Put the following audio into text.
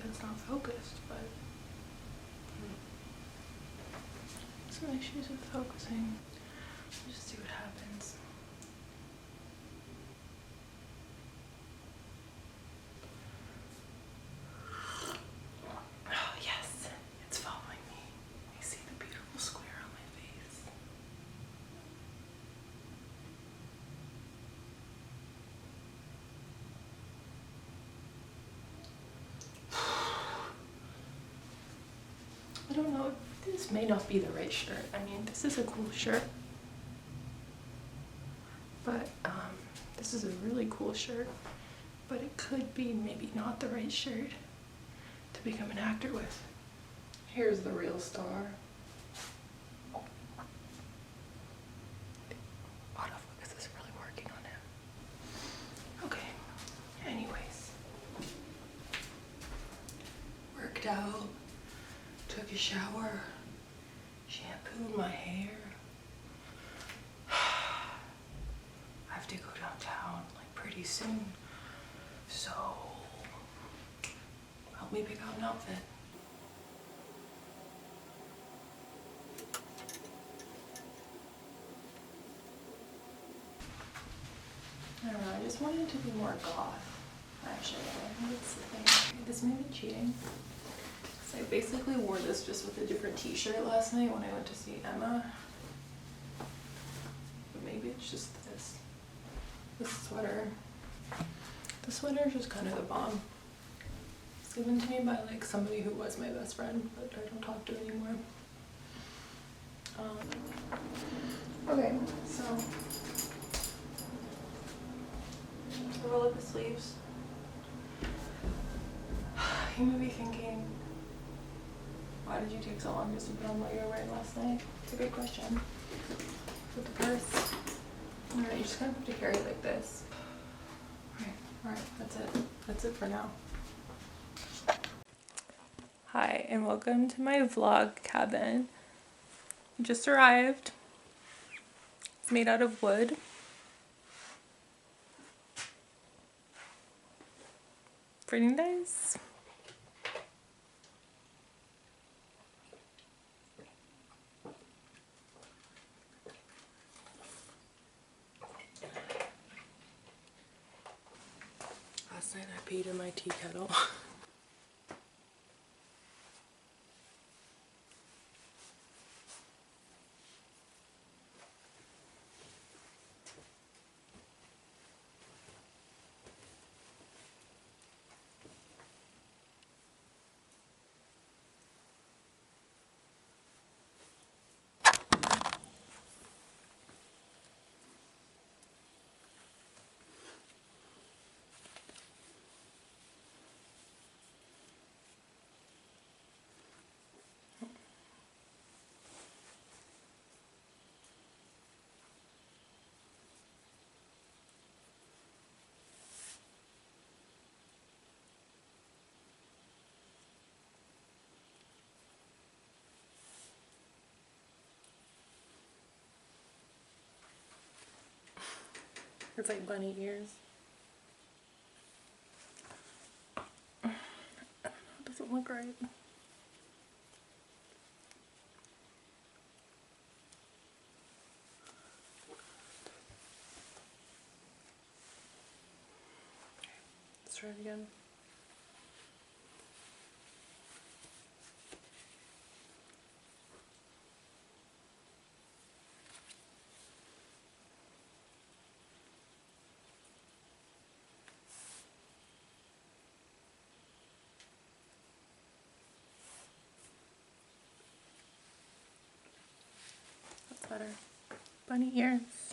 it's not focused, but some issues with focusing. We'll just see what happens. Oh yes, it's following me. I see the beautiful square on my face. I don't know, this may not be the right shirt. I mean, this is a cool shirt, but this is a really cool shirt, but it could be maybe not the right shirt to become an actor with. Here's the real star. Autofocus is really working on him. Okay, anyways. Worked out, took a shower, shampooed my hair. I have to go downtown like pretty soon, so help me pick out an outfit. I don't know, I just wanted it to be more goth, actually. I think that's the thing. This may be cheating. So I basically wore this just with a different t-shirt last night when I went to see Emma. But maybe it's just this sweater. The sweater is just kind of the bomb. It's given to me by like somebody who was my best friend, but I don't talk to anymore. Okay, so roll up the sleeves. You may be thinking, why did you take so long just to put on what you were wearing last night? It's a good question. With the purse. Alright, you're just gonna have to carry it like this. Alright, that's it. That's it for now. Hi, and welcome to my vlog cabin. Just arrived. It's made out of wood. Pretty nice. Last night I peed in my tea kettle. It's like bunny ears. It doesn't look right. Let's try it again. That's better. Bunny ears.